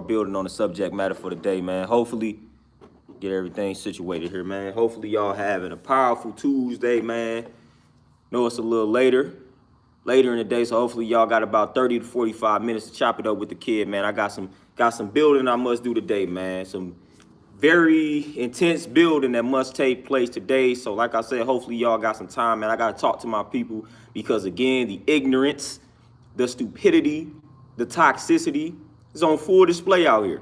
building on the subject matter for the day, man. Hopefully, get everything situated here, man. Hopefully, y'all having a powerful Tuesday, man. Know it's a little later in the day, so hopefully y'all got about 30 to 45 minutes to chop it up with the kid, man. I got some building I must do today, man. Some very intense building that must take place today. So like I said, hopefully y'all got some time, man. I got to talk to my people because, again, the ignorance, the stupidity, the toxicity is on full display out here. You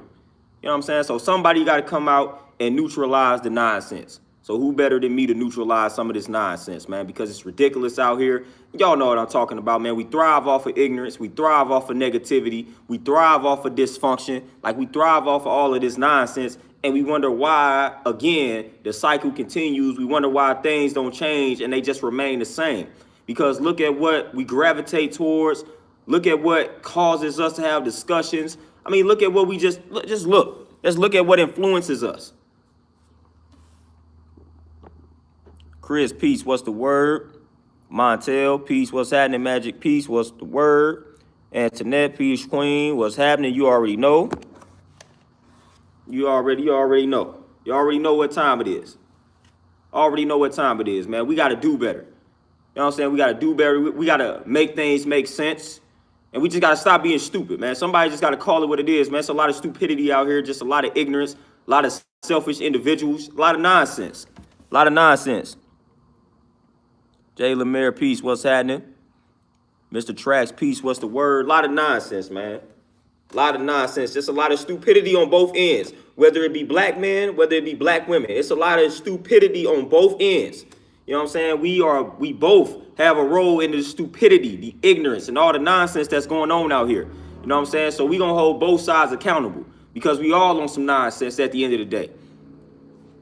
know what I'm saying? So somebody got to come out and neutralize the nonsense. So who better than me to neutralize some of this nonsense, man, because it's ridiculous out here. Y'all know what I'm talking about, man. We thrive off of ignorance. We thrive off of negativity. We thrive off of dysfunction. Like, we thrive off of all of this nonsense. And we wonder why, again, the cycle continues. We wonder why things don't change and they just remain the same. Because look at what we gravitate towards. Look at what causes us to have discussions. I mean, look at what we just look. Let's look at what influences us. Chris, peace, what's the word? Montel, peace, what's happening? Magic, peace, what's the word? Antoinette, peace, queen, what's happening? You already know. You already know. You already know what time it is. Already know what time it is, man. We got to do better. You know what I'm saying? We got to do better. We got to make things make sense. And we just got to stop being stupid, man. Somebody just got to call it what it is, man. It's a lot of stupidity out here, just a lot of ignorance, a lot of selfish individuals, a lot of nonsense. A lot of nonsense. Jay Lemire, peace, what's happening? Mr. Trax, peace, what's the word? A lot of nonsense, man. A lot of nonsense. Just a lot of stupidity on both ends. Whether it be black men, whether it be black women. It's a lot of stupidity on both ends. You know what I'm saying? We both have a role in the stupidity, the ignorance, and all the nonsense that's going on out here. You know what I'm saying? So we gonna hold both sides accountable because we all on some nonsense at the end of the day.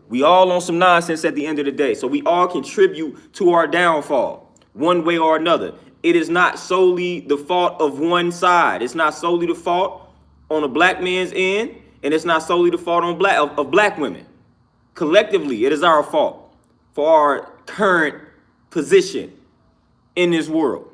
We all on some nonsense at the end of the day. So we all contribute to our downfall one way or another. It is not solely the fault of one side. It's not solely the fault on a black man's end, and it's not solely the fault on black women. Collectively, it is our fault for our current position in this world.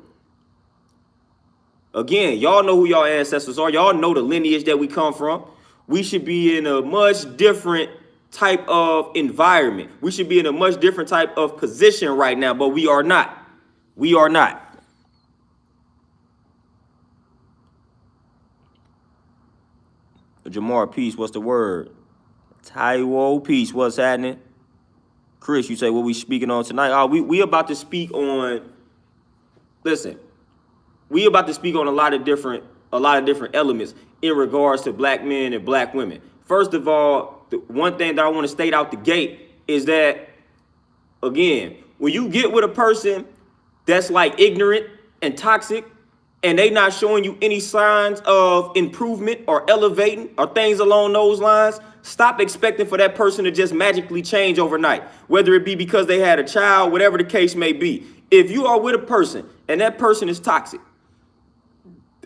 Again, y'all know who y'all ancestors are. Y'all know the lineage that we come from. We should be in a much different type of environment. We should be in a much different type of position right now, but we are not. We are not. Jamar, peace, what's the word? Taiwo, peace, what's happening? Chris, you say what we speaking on tonight? Oh, we about to speak on, listen, we about to speak on a lot of different elements in regards to black men and black women. First of all, the one thing that I want to state out the gate is that, again, when you get with a person that's like ignorant and toxic and they not showing you any signs of improvement or elevating or things along those lines, stop expecting for that person to just magically change overnight, whether it be because they had a child, whatever the case may be. If you are with a person and that person is toxic,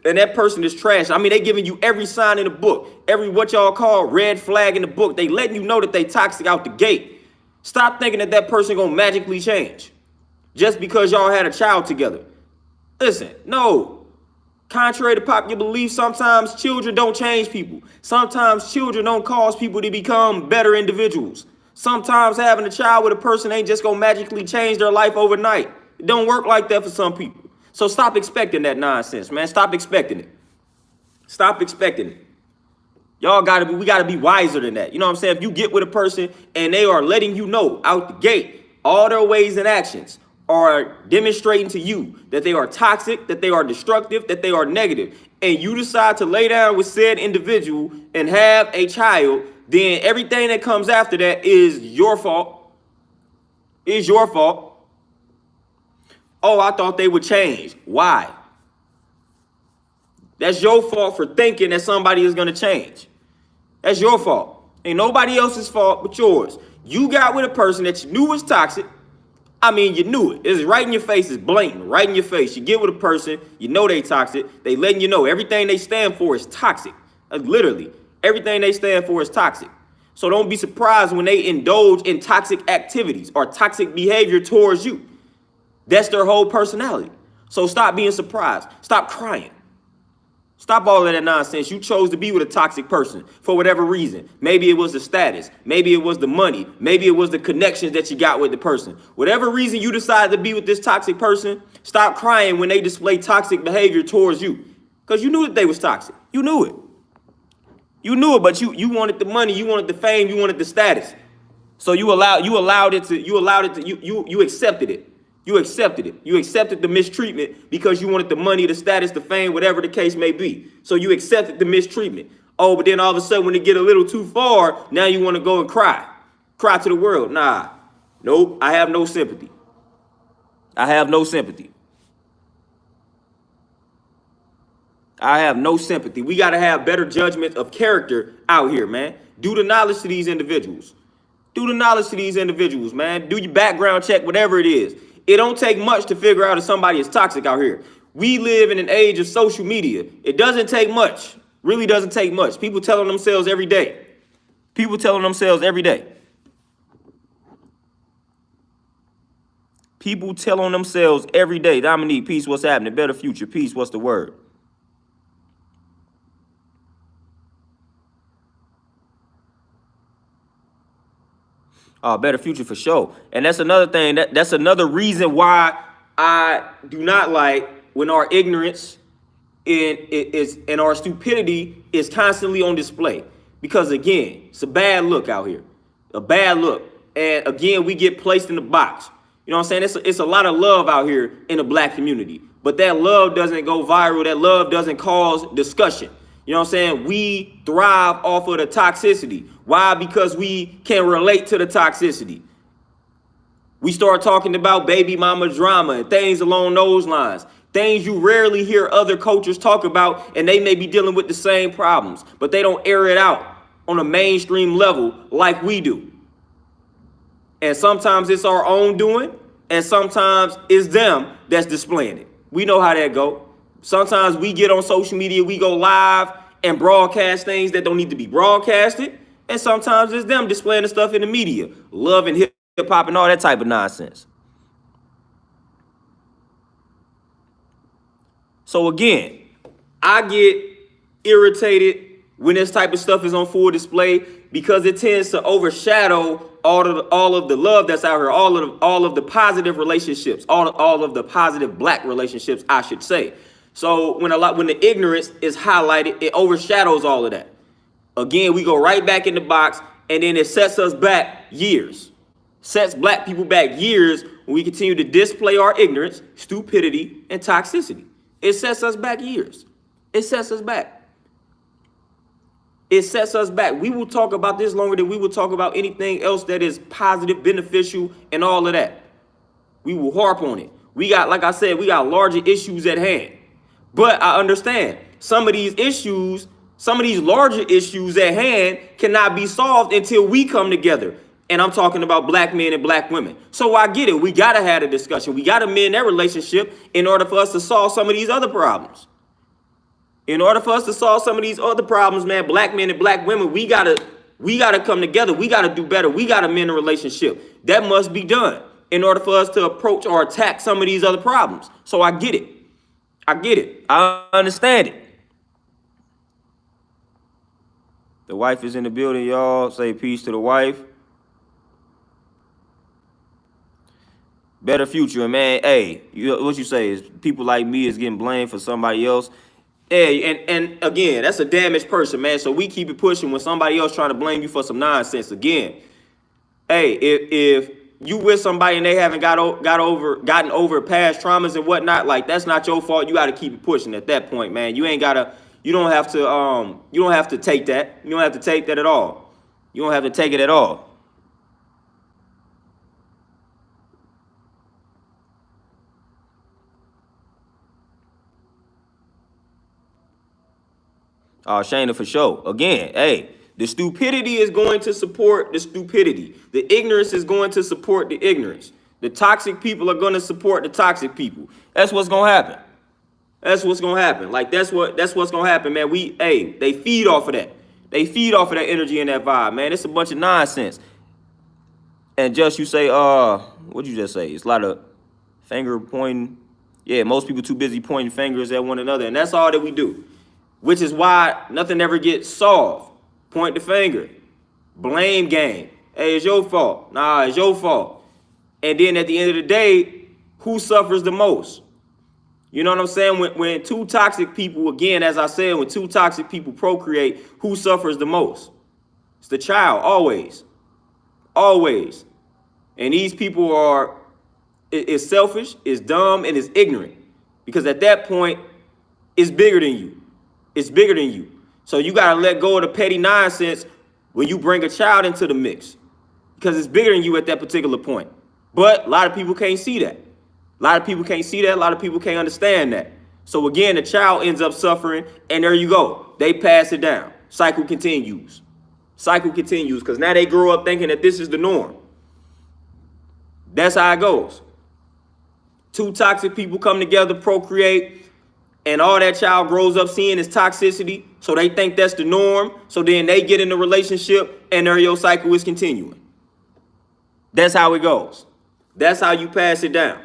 and that person is trash. I mean, they giving you every sign in the book, every what y'all call red flag in the book. They letting you know that they toxic out the gate. Stop thinking that that person gonna magically change just because y'all had a child together. Listen, no. Contrary to popular belief, sometimes children don't change people. Sometimes children don't cause people to become better individuals. Sometimes having a child with a person ain't just gonna magically change their life overnight. It don't work like that for some people. So stop expecting that nonsense, man. Stop expecting it. Stop expecting it. We gotta be wiser than that. You know what I'm saying? If you get with a person and they are letting you know out the gate, all their ways and actions are demonstrating to you that they are toxic, that they are destructive, that they are negative, and you decide to lay down with said individual and have a child, then everything that comes after that is your fault. Is your fault. Oh, I thought they would change. Why? That's your fault for thinking that somebody is going to change. That's your fault. Ain't nobody else's fault but yours. You got with a person that you knew was toxic. I mean, you knew it. It's right in your face. It's blatant. Right in your face. You get with a person, you know they toxic. They letting you know everything they stand for is toxic. Literally, everything they stand for is toxic. So don't be surprised when they indulge in toxic activities or toxic behavior towards you. That's their whole personality. So stop being surprised. Stop crying. Stop all of that nonsense. You chose to be with a toxic person for whatever reason. Maybe it was the status. Maybe it was the money. Maybe it was the connections that you got with the person. Whatever reason you decided to be with this toxic person, stop crying when they display toxic behavior towards you. Because you knew that they was toxic. You knew it. You knew it, but you wanted the money, you wanted the fame, you wanted the status. So you accepted it. You accepted it. You accepted the mistreatment because you wanted the money, the status, the fame, whatever the case may be. So you accepted the mistreatment. Oh, but then all of a sudden when it get a little too far, now you want to go and cry. Cry to the world. Nah. Nope. I have no sympathy. I have no sympathy. I have no sympathy. We got to have better judgment of character out here, man. Do the knowledge to these individuals. Do the knowledge to these individuals, man. Do your background check, whatever it is. It don't take much to figure out if somebody is toxic out here. We live in an age of social media. It doesn't take much. Really doesn't take much. People telling themselves every day. People telling themselves every day. People telling themselves every day. Dominique, peace, what's happening? Better future, peace, what's the word? Better future for sure. And that's another thing. That's another reason why I do not like when our ignorance and our stupidity is constantly on display. Because again, it's a bad look out here. A bad look. And again, we get placed in the box. You know what I'm saying? It's a lot of love out here in the black community. But that love doesn't go viral. That love doesn't cause discussion. You know what I'm saying? We thrive off of the toxicity. Why? Because we can relate to the toxicity. We start talking about baby mama drama and things along those lines. Things you rarely hear other cultures talk about, and they may be dealing with the same problems, but they don't air it out on a mainstream level like we do. And sometimes it's our own doing, and sometimes it's them that's displaying it. We know how that go. Sometimes we get on social media, we go live and broadcast things that don't need to be broadcasted. And sometimes it's them displaying the stuff in the media, love and hip hop and all that type of nonsense. So again, I get irritated when this type of stuff is on full display because it tends to overshadow all of the love that's out here, all of the positive relationships, all of the positive black relationships, I should say. So when the ignorance is highlighted, it overshadows all of that. Again, we go right back in the box, and then it sets us back years. Sets black people back years when we continue to display our ignorance, stupidity, and toxicity. It sets us back years. It sets us back. It sets us back. We will talk about this longer than we will talk about anything else that is positive, beneficial, and all of that. We will harp on it. We got, like I said, we got larger issues at hand. But I understand some of these issues, some of these larger issues at hand cannot be solved until we come together. And I'm talking about black men and black women. So I get it. We got to have a discussion. We got to mend that relationship in order for us to solve some of these other problems. In order for us to solve some of these other problems, man, black men and black women, we gotta come together. We gotta do better. We gotta mend a relationship. That must be done in order for us to approach or attack some of these other problems. So I get it. I get it. I understand it. The wife is in the building, y'all. Say peace to the wife. Better future, man. Hey, what you say is people like me is getting blamed for somebody else. Hey, and again, that's a damaged person, man. So we keep it pushing when somebody else trying to blame you for some nonsense. Again, hey, if you with somebody and they haven't gotten over past traumas and whatnot, like that's not your fault. You got to keep it pushing at that point, man. You don't have to take that. You don't have to take that at all. You don't have to take it at all. Shayna, for sure. Again, hey, the stupidity is going to support the stupidity. The ignorance is going to support the ignorance. The toxic people are going to support the toxic people. That's what's going to happen. That's what's going to happen. Like, that's what's going to happen, man. They feed off of that. They feed off of that energy and that vibe, man. It's a bunch of nonsense. And just you say, what'd you just say? It's a lot of finger pointing. Yeah, most people too busy pointing fingers at one another. And that's all that we do. which is why nothing ever gets solved. Point the finger, blame game. Hey, it's your fault. Nah, it's your fault. And then at the end of the day, who suffers the most? You know what I'm saying? When two toxic people, again, as I said, when two toxic people procreate, who suffers the most? It's the child, always. Always. And these people are, it's selfish, it's dumb, and it's ignorant. Because at that point, it's bigger than you. It's bigger than you. So you got to let go of the petty nonsense when you bring a child into the mix. Because it's bigger than you at that particular point. But a lot of people can't see that. A lot of people can't see that. A lot of people can't understand that. So again, the child ends up suffering, and there you go. They pass it down. Cycle continues. Cycle continues because now they grow up thinking that this is the norm. That's how it goes. Two toxic people come together, procreate, and all that child grows up seeing is toxicity. So they think that's the norm. So then they get in a relationship, and there your cycle is continuing. That's how it goes. That's how you pass it down.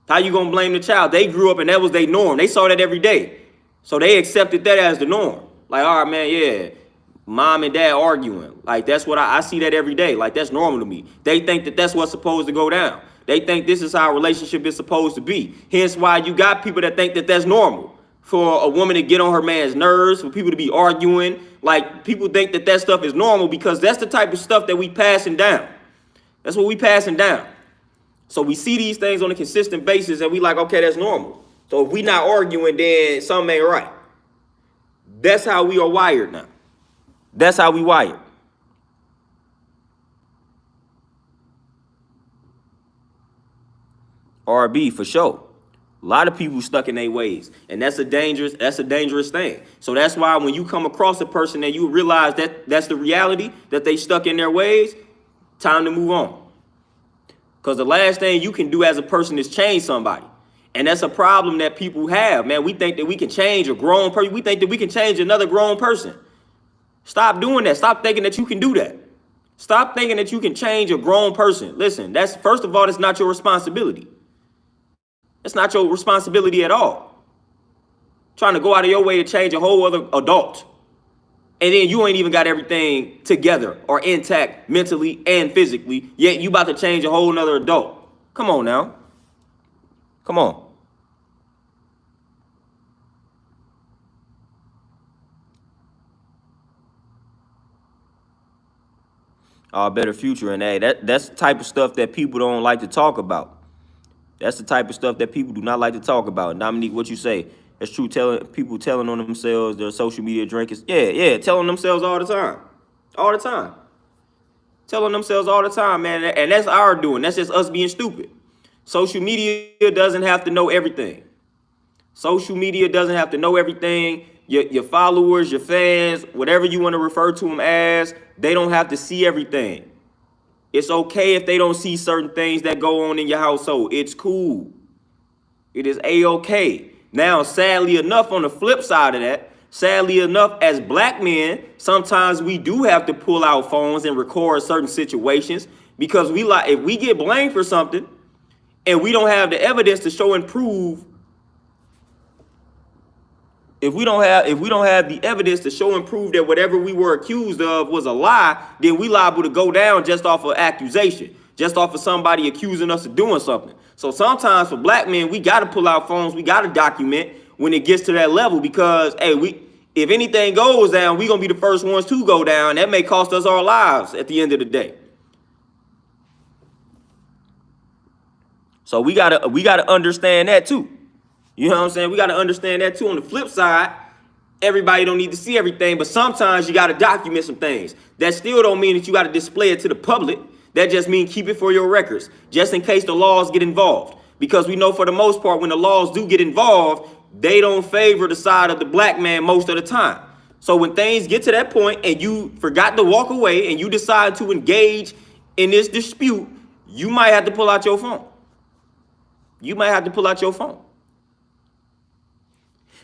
How you gonna blame the child? They grew up and that was their norm. They saw that every day. So they accepted that as the norm. Like, all right, man, yeah, mom and dad arguing. Like, that's what I see that every day. Like, that's normal to me. They think that that's what's supposed to go down. They think this is how a relationship is supposed to be. Hence why you got people that think that that's normal. For a woman to get on her man's nerves, for people to be arguing. Like, people think that that stuff is normal because that's the type of stuff that we passing down. That's what we passing down. So we see these things on a consistent basis and we like, okay, that's normal. So if we not arguing, then something ain't right. That's how we are wired now. That's how we wired. RB for sure. A lot of people stuck in their ways, and that's a dangerous thing. So that's why when you come across a person and you realize that that's the reality, that they stuck in their ways, time to move on. Because the last thing you can do as a person is change somebody. And that's a problem that people have, man. We think that we can change a grown person. We think that we can change another grown person. Stop doing that. Stop thinking that you can do that. Stop thinking that you can change a grown person. Listen, that's, first of all, it's not your responsibility. It's not your responsibility at all. Trying to go out of your way to change a whole other adult. And then you ain't even got everything together or intact mentally and physically, yet you about to change a whole nother adult. Come on now. Come on. Our better future. And hey, that's the type of stuff that people don't like to talk about. That's the type of stuff that people do not like to talk about. Dominique, what you say? It's true. Telling on themselves, their social media drinkers. Yeah, telling themselves all the time. All the time. Telling themselves all the time, man. And that's our doing. That's just us being stupid. Social media doesn't have to know everything. Social media doesn't have to know everything. Your followers, your fans, whatever you want to refer to them as, they don't have to see everything. It's okay if they don't see certain things that go on in your household. It's cool. It is A-okay. Now, sadly enough, on the flip side of that, sadly enough, as black men, sometimes we do have to pull out phones and record certain situations because if we get blamed for something and we don't have the evidence to show and prove, if we don't have the evidence to show and prove that whatever we were accused of was a lie, then we liable to go down just off of accusation, just off of somebody accusing us of doing something. So sometimes for black men, we got to pull out phones, we got to document when it gets to that level because, hey, if anything goes down, we're going to be the first ones to go down. That may cost us our lives at the end of the day. So we gotta understand that too. You know what I'm saying? We got to understand that too. On the flip side, everybody don't need to see everything, but sometimes you got to document some things. That still don't mean that you got to display it to the public. That just means keep it for your records, just in case the laws get involved. Because we know for the most part, when the laws do get involved, they don't favor the side of the black man most of the time. So when things get to that point and you forgot to walk away and you decide to engage in this dispute, you might have to pull out your phone. You might have to pull out your phone.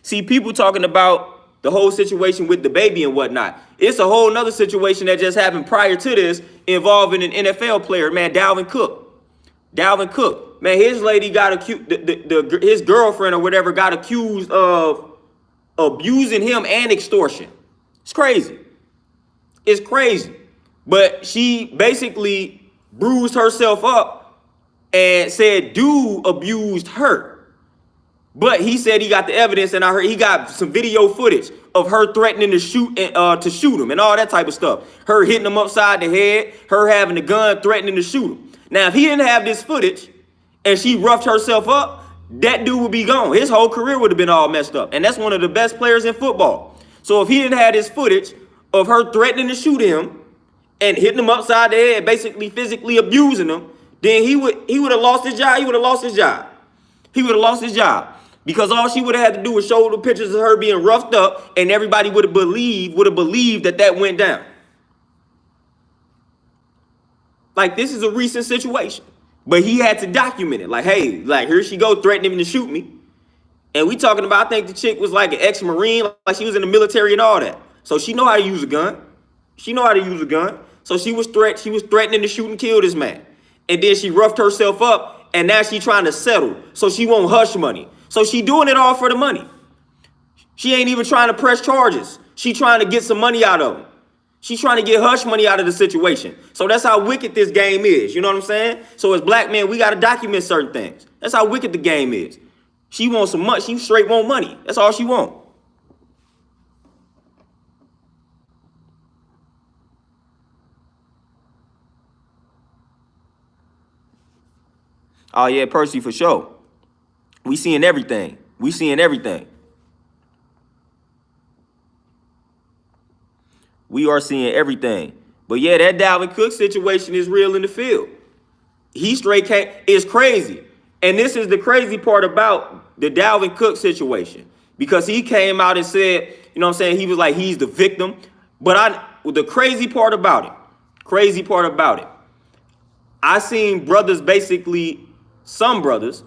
See, people talking about the whole situation with the baby and whatnot. It's a whole nother situation that just happened prior to this involving an NFL player, man, Dalvin Cook. Dalvin Cook, man, his lady got accused, his girlfriend or whatever got accused of abusing him and extortion. It's crazy. It's crazy. But she basically bruised herself up and said dude abused her. But he said he got the evidence, and I heard he got some video footage of her threatening to shoot him and all that type of stuff. Her hitting him upside the head, her having a gun, threatening to shoot him. Now, if he didn't have this footage and she roughed herself up, that dude would be gone. His whole career would have been all messed up. And that's one of the best players in football. So if he didn't have this footage of her threatening to shoot him and hitting him upside the head, basically physically abusing him, then he would have lost his job. He would have lost his job. He would have lost his job. Because all she would have had to do was show the pictures of her being roughed up, and everybody would have believed that went down. Like, this is a recent situation. But he had to document it. Like, hey, like, here she go threatening him to shoot me. And we talking about, I think the chick was like an ex-Marine, like she was in the military and all that. So she know how to use a gun. She know how to use a gun. So she was threatening to shoot and kill this man. And then she roughed herself up, and now she trying to settle. So she won't hush money. So she doing it all for the money. She ain't even trying to press charges. She trying to get some money out of him. She's trying to get hush money out of the situation. So that's how wicked this game is. You know what I'm saying? So as black men, we got to document certain things. That's how wicked the game is. She wants some money. She straight want money. That's all she want. Oh, yeah, Percy, for sure. We seeing everything. We seeing everything. We are seeing everything. But yeah, that Dalvin Cook situation is real in the field. He straight came. It's crazy. And this is the crazy part about the Dalvin Cook situation. Because he came out and said, you know what I'm saying, he was like, he's the victim. But the crazy part about it, I seen brothers basically, some brothers,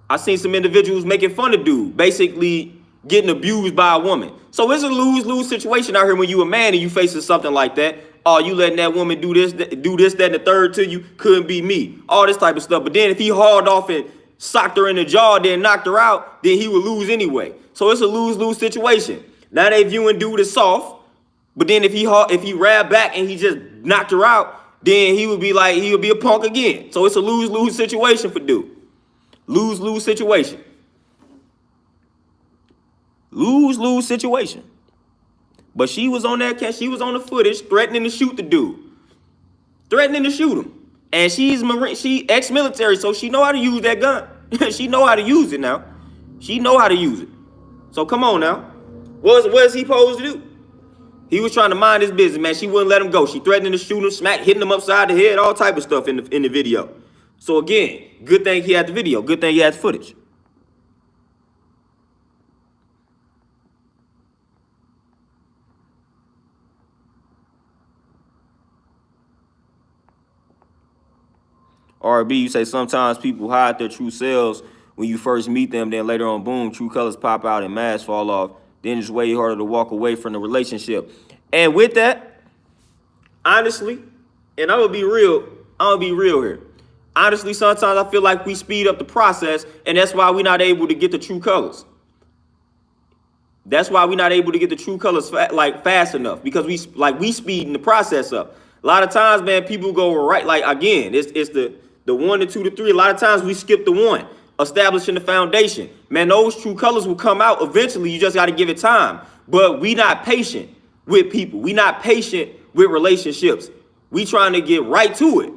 I seen some individuals making fun of dude, basically getting abused by a woman. So it's a lose-lose situation out here when you a man and you facing something like that. Oh, you letting that woman do this, that, and the third to you, couldn't be me. All this type of stuff. But then if he hauled off and socked her in the jaw, then knocked her out, then he would lose anyway. So it's a lose-lose situation. Now they viewing dude as soft, but then if he grabbed back and he just knocked her out, then he would be a punk again. So it's a lose-lose situation for dude. Lose-lose situation. Lose-lose situation. But she was on the footage threatening to shoot the dude. Threatening to shoot him. And she ex-military, so she know how to use that gun. She know how to use it now. She know how to use it. So come on now. What is he supposed to do? He was trying to mind his business, man. She wouldn't let him go. She threatening to shoot him, hitting him upside the head, all type of stuff in the video. So again, good thing he had the video. Good thing he had the footage. RB, you say sometimes people hide their true selves when you first meet them, then later on, boom, true colors pop out and masks fall off. Then it's way harder to walk away from the relationship. And with that, honestly, and I'm gonna be real here. Honestly, sometimes I feel like we speed up the process, and that's why we're not able to get the true colors. That's why we're not able to get the true colors fast enough, because we speeding the process up. A lot of times, man, people go right, like again, it's the 1 to 2 to 3. A lot of times we skip the 1, establishing the foundation. Man, those true colors will come out eventually. You just got to give it time. But we not patient with people. We not patient with relationships. We trying to get right to it.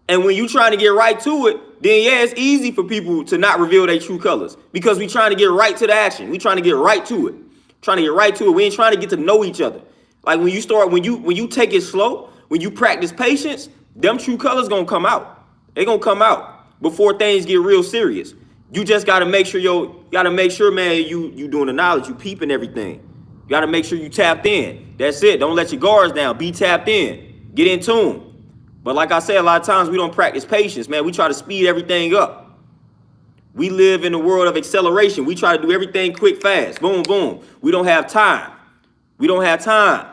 And when you trying to get right to it, then yeah, it's easy for people to not reveal their true colors, because we trying to get right to the action. We trying to get right to it. Trying to get right to it. We ain't trying to get to know each other. Like when you take it slow, when you practice patience, them true colors gonna come out. They gonna come out before things get real serious. You just gotta make sure, man, you doing the knowledge, you peeping everything. You gotta make sure you tapped in. That's it. Don't let your guards down. Be tapped in. Get in tune. But like I said, a lot of times we don't practice patience, man. We try to speed everything up. We live in a world of acceleration. We try to do everything quick, fast. Boom, boom. We don't have time. We don't have time.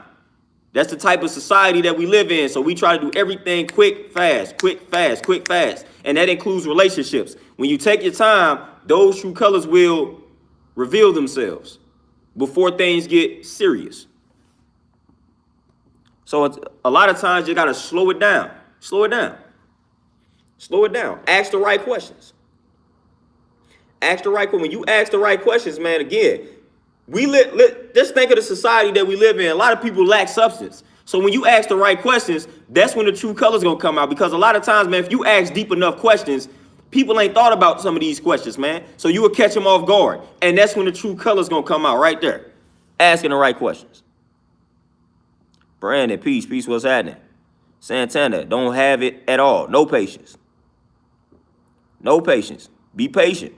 That's the type of society that we live in. So we try to do everything quick, fast, quick, fast, quick, fast. And that includes relationships. When you take your time, those true colors will reveal themselves. before things get serious. So it's, a lot of times you gotta slow it down. Slow it down. Slow it down. Ask the right questions. Ask the right questions. When you ask the right questions, man, again, just think of the society that we live in. A lot of people lack substance. So when you ask the right questions, that's when the true colors gonna come out. Because a lot of times, man, if you ask deep enough questions, people ain't thought about some of these questions, man. So you will catch them off guard. And that's when the true colors gonna come out right there. Asking the right questions. Brandon, peace, what's happening? Santana, don't have it at all. No patience. No patience. Be patient.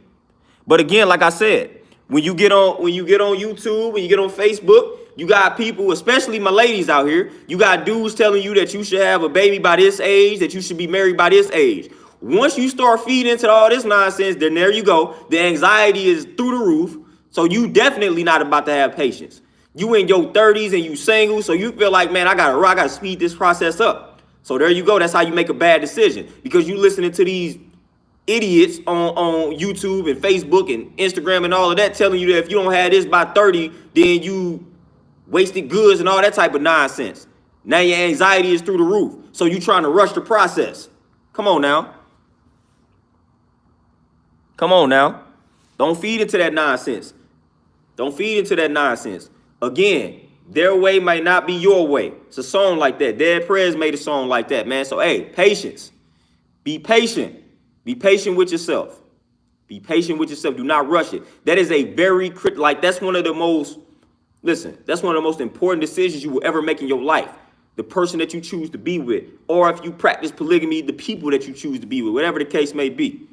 But again, like I said, when you get on YouTube, when you get on Facebook, you got people, especially my ladies out here, you got dudes telling you that you should have a baby by this age, that you should be married by this age. Once you start feeding into all this nonsense, then there you go. The anxiety is through the roof. So you definitely not about to have patience. You in your 30s and you single, so you feel like, man, I gotta speed this process up. So there you go. That's how you make a bad decision, because you listening to these idiots on YouTube and Facebook and Instagram and all of that telling you that if you don't have this by 30, then you wasted goods and all that type of nonsense. Now your anxiety is through the roof. So you trying to rush the process. Come on now. Come on now. Don't feed into that nonsense. Don't feed into that nonsense. Again, their way might not be your way. It's a song like that. Dead Prez made a song like that, man. So, hey, patience. Be patient. Be patient with yourself. Be patient with yourself. Do not rush it. That is a very that's one of the most, that's one of the most important decisions you will ever make in your life. The person that you choose to be with, or if you practice polygamy, the people that you choose to be with, whatever the case may be.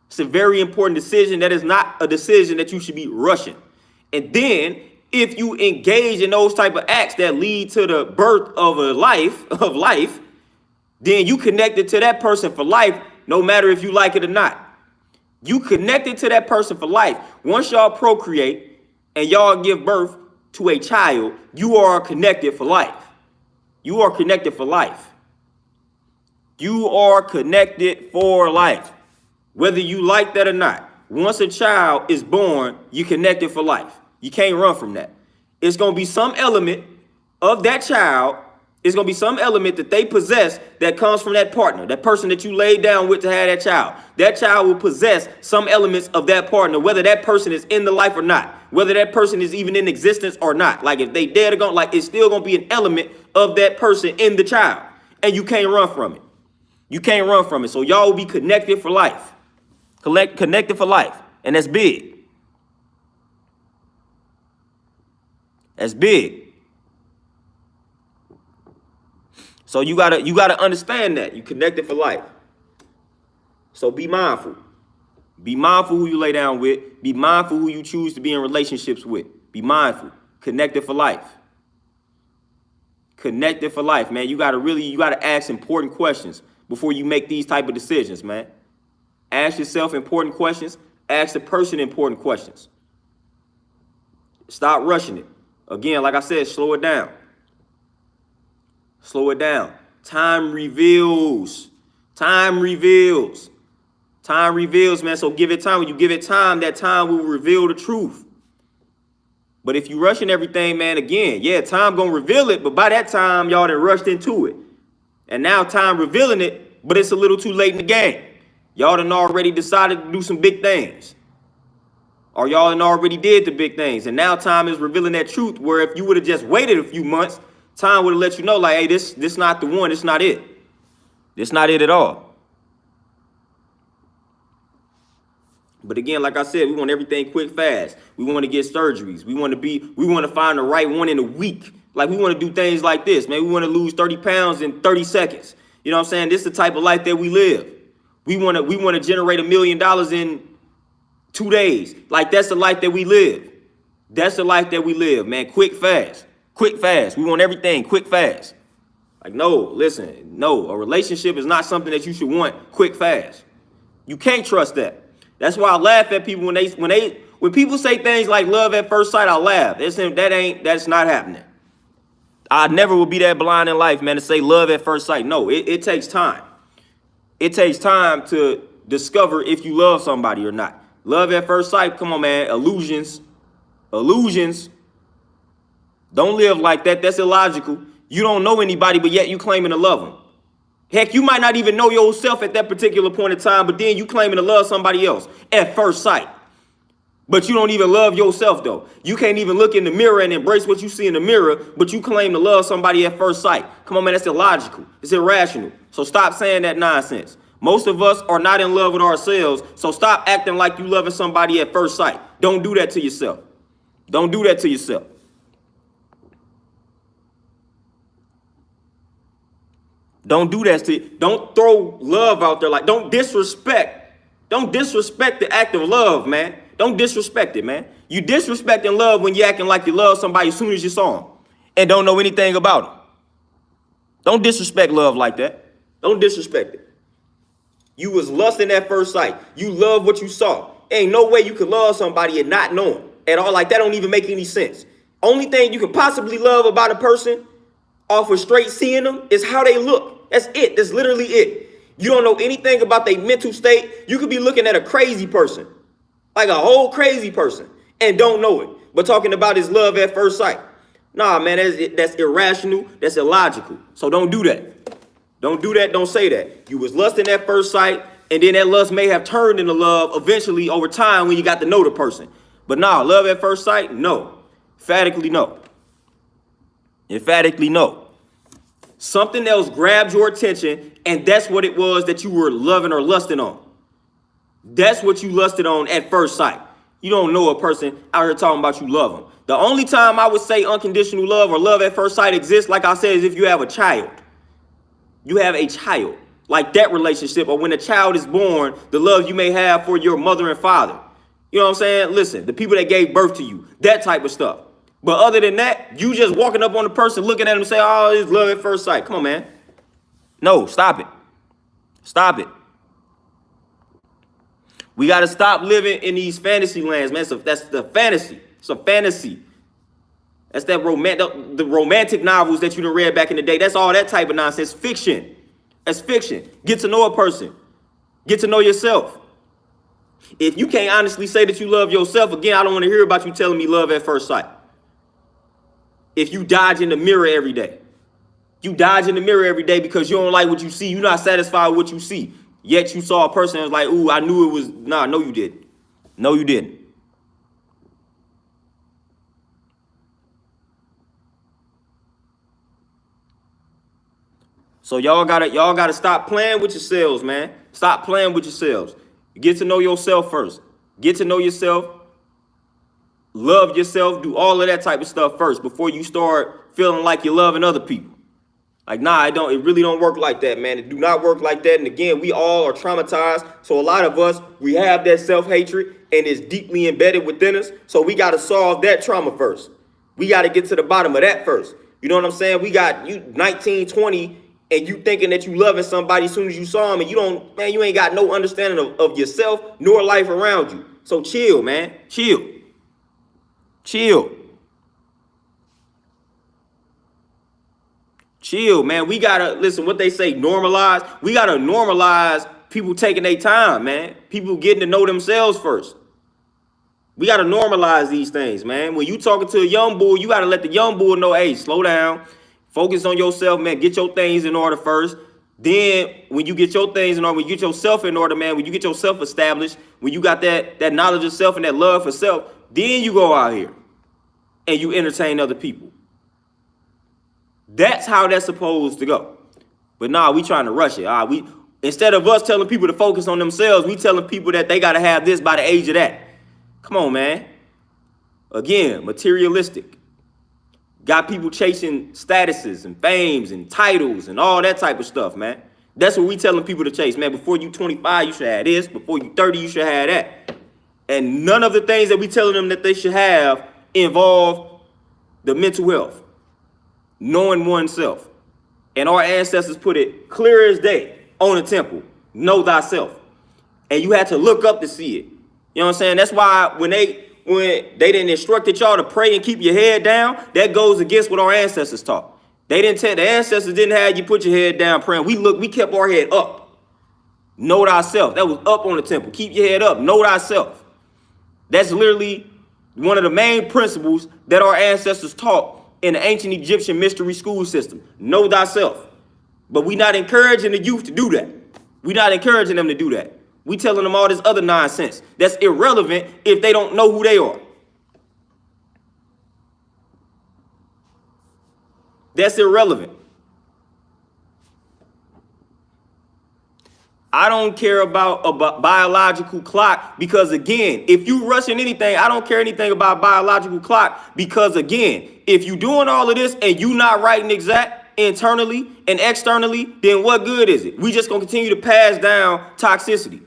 It's a very important decision. That is not a decision that you should be rushing. And then if you engage in those type of acts that lead to the birth of life, then you connected to that person for life, no matter if you like it or not. You connected to that person for life. Once y'all procreate and y'all give birth to a child, you are connected for life. You are connected for life. You are connected for life, whether you like that or not. Once a child is born, you connected for life. You can't run from that. It's going to be some element of that child. It's going to be some element that they possess that comes from that partner, that person that you laid down with to have that child. That child will possess some elements of that partner, whether that person is in the life or not, whether that person is even in existence or not. Like if they dead or gone, like it's still going to be an element of that person in the child, and you can't run from it. You can't run from it. So y'all will be connected for life. Connected for life. And that's big. That's big. So you gotta understand that you connected for life. So be mindful. Be mindful who you lay down with. Be mindful who you choose to be in relationships with. Be mindful. Connected for life. Connected for life, man. You gotta ask important questions before you make these type of decisions, man. Ask yourself important questions. Ask the person important questions. Stop rushing it. Again, like I said, slow it down. Slow it down. Time reveals. Time reveals. Time reveals, man. So give it time. When you give it time, that time will reveal the truth. But if you rushing everything, man, again, yeah, time gonna reveal it. But by that time, y'all done rushed into it. And now time revealing it, but it's a little too late in the game. Y'all done already decided to do some big things. Or y'all done already did the big things. And now time is revealing that truth, where if you would have just waited a few months, time would have let you know, like, hey, this not the one. It's not it. It's not it at all. But again, like I said, we want everything quick, fast. We want to get surgeries. We want to find the right one in a week. Like, we want to do things like this, man. We want to lose 30 pounds in 30 seconds. You know what I'm saying? This is the type of life that we live. We want to generate $1 million in 2 days. Like, that's the life that we live. That's the life that we live, man. Quick, fast. Quick, fast. We want everything quick, fast. Like, no, listen, no. A relationship is not something that you should want quick, fast. You can't trust that. That's why I laugh at people when people say things like love at first sight. I laugh. That's not happening. I never will be that blind in life, man, to say love at first sight. No, it takes time. It takes time to discover if you love somebody or not. Love at first sight, come on, man. Illusions. Don't live like that. That's illogical. You don't know anybody, but yet you claiming to love them. Heck, you might not even know yourself at that particular point in time, but then you claiming to love somebody else at first sight. But you don't even love yourself, though. You can't even look in the mirror and embrace what you see in the mirror, but you claim to love somebody at first sight. Come on, man, that's illogical. It's irrational. So stop saying that nonsense. Most of us are not in love with ourselves, so stop acting like you loving somebody at first sight. Don't do that to yourself. Don't do that to yourself. Don't do that to you. Don't throw love out there. Like, don't disrespect the act of love, man. Don't disrespect it, man. You disrespecting love when you acting like you love somebody as soon as you saw them and don't know anything about them. Don't disrespect love like that. Don't disrespect it. You was lusting at first sight. You love what you saw. Ain't no way you could love somebody and not know them at all. Like, that don't even make any sense. Only thing you can possibly love about a person off of straight seeing them is how they look. That's it. That's literally it. You don't know anything about their mental state. You could be looking at a crazy person, like a whole crazy person, and don't know it. But talking about his love at first sight. Nah, man, that's irrational. That's illogical. So don't do that. Don't do that. Don't say that. You was lusting at first sight, and then that lust may have turned into love eventually over time when you got to know the person. But nah, love at first sight, no. Emphatically no. Emphatically no. Something else grabbed your attention, and that's what it was that you were loving or lusting on. That's what you lusted on at first sight. You don't know a person out here talking about you love them. The only time I would say unconditional love or love at first sight exists, like I said, is if you have a child. You have a child. Like that relationship, or when a child is born, the love you may have for your mother and father. You know what I'm saying? Listen, the people that gave birth to you, that type of stuff. But other than that, you just walking up on the person, looking at them and say, oh, it's love at first sight. Come on, man. No, stop it. Stop it. We got to stop living in these fantasy lands, man. So that's the fantasy. It's a fantasy. That's that the romantic novels that you done read back in the day. That's all that type of nonsense. Fiction. That's fiction. Get to know a person. Get to know yourself. If you can't honestly say that you love yourself, again, I don't want to hear about you telling me love at first sight. If you dodge in the mirror every day. You dodge in the mirror every day because you don't like what you see. You're not satisfied with what you see. Yet you saw a person and was like, ooh, I knew it was. Nah, no, you didn't. No, you didn't. So y'all gotta stop playing with yourselves, man. Stop playing with yourselves. Get to know yourself first. Get to know yourself. Love yourself. Do all of that type of stuff first before you start feeling like you're loving other people. Like, nah, it really don't work like that, man. It do not work like that. And again, we all are traumatized. So a lot of us, we have that self-hatred and it's deeply embedded within us. So we got to solve that trauma first. We got to get to the bottom of that first. You know what I'm saying? We got you 19, 20, and you thinking that you loving somebody as soon as you saw them, and you ain't got no understanding of yourself nor life around you. So chill, man. Chill. Chill, man. We gotta listen what they say, normalize. We gotta normalize people taking their time, man. People getting to know themselves first. We gotta normalize these things, man. When you talking to a young bull, you gotta let the young bull know, hey, slow down, focus on yourself, man. Get your things in order first. Then when you get your things in order, when you get yourself in order, man, when you get yourself established, when you got that knowledge of self and that love for self, then you go out here and you entertain other people. That's how that's supposed to go. But nah, we trying to rush it. Instead of us telling people to focus on themselves, we telling people that they got to have this by the age of that. Come on, man. Again, materialistic. Got people chasing statuses and fames and titles and all that type of stuff, man. That's what we telling people to chase, man. Before you 25, you should have this. Before you 30, you should have that. And none of the things that we telling them that they should have involve the mental health. Knowing oneself. And our ancestors put it clear as day on the temple. Know thyself. And you had to look up to see it. You know what I'm saying? That's why when they didn't instructed y'all to pray and keep your head down, that goes against what our ancestors taught. The ancestors didn't have you put your head down praying. We kept our head up. Know thyself. That was up on the temple. Keep your head up. Know thyself. That's literally one of the main principles that our ancestors taught in the ancient Egyptian mystery school system. Know thyself. But we not encouraging the youth to do that. We not encouraging them to do that. We telling them all this other nonsense that's irrelevant if they don't know who they are. That's irrelevant. I don't care about a biological clock because, again, if you rushing anything, I don't care anything about biological clock because, again, if you doing all of this and you not writing exact internally and externally, then what good is it? We just gonna continue to pass down toxicity.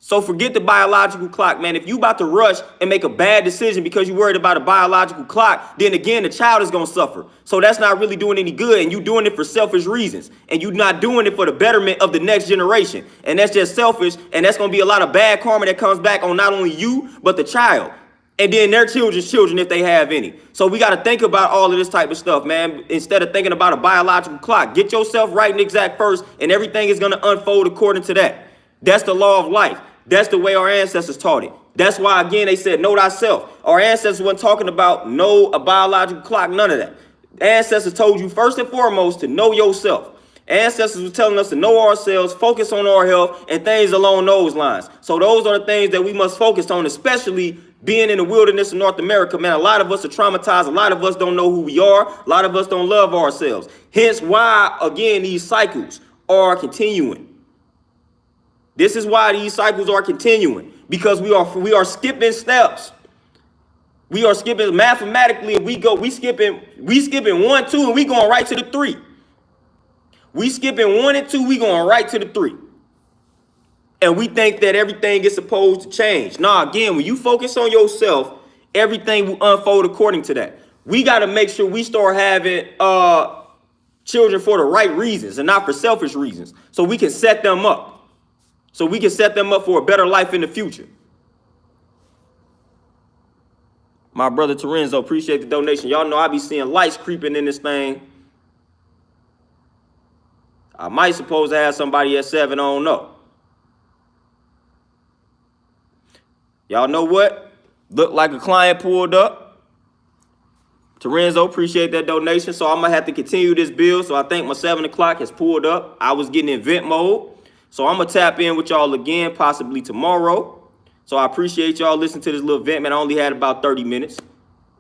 So forget the biological clock, man. If you about to rush and make a bad decision because you're worried about a biological clock, then again, the child is going to suffer. So that's not really doing any good, and you're doing it for selfish reasons, and you're not doing it for the betterment of the next generation. And that's just selfish, and that's going to be a lot of bad karma that comes back on not only you, but the child, and then their children's children if they have any. So we got to think about all of this type of stuff, man, instead of thinking about a biological clock. Get yourself right and exact first, and everything is going to unfold according to that. That's the law of life. That's the way our ancestors taught it. That's why, again, they said, know thyself. Our ancestors weren't talking about a biological clock, none of that. Ancestors told you first and foremost to know yourself. Ancestors were telling us to know ourselves, focus on our health, and things along those lines. So those are the things that we must focus on, especially being in the wilderness of North America, man. A lot of us are traumatized. A lot of us don't know who we are. A lot of us don't love ourselves. Hence why, again, these cycles are continuing. This is why these cycles are continuing, because we are skipping steps. We are skipping mathematically. We skipping 1, 2, and we going right to the 3. We skipping 1 and 2, we going right to the 3. And we think that everything is supposed to change. Nah, again, when you focus on yourself, everything will unfold according to that. We got to make sure we start having children for the right reasons and not for selfish reasons, so we can set them up. So we can set them up for a better life in the future. My brother Terenzo, appreciate the donation. Y'all know I be seeing lights creeping in this thing. I might suppose to have somebody at 7, I don't know. Y'all know what? Looked like a client pulled up. Terenzo, appreciate that donation. So I'm going to have to continue this build. So I think my 7 o'clock has pulled up. I was getting in vent mode. So I'm going to tap in with y'all again, possibly tomorrow. So I appreciate y'all listening to this little vent, man. I only had about 30 minutes.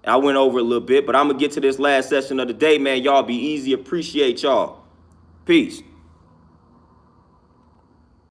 I went over a little bit, but I'm going to get to this last session of the day, man. Y'all be easy. Appreciate y'all. Peace.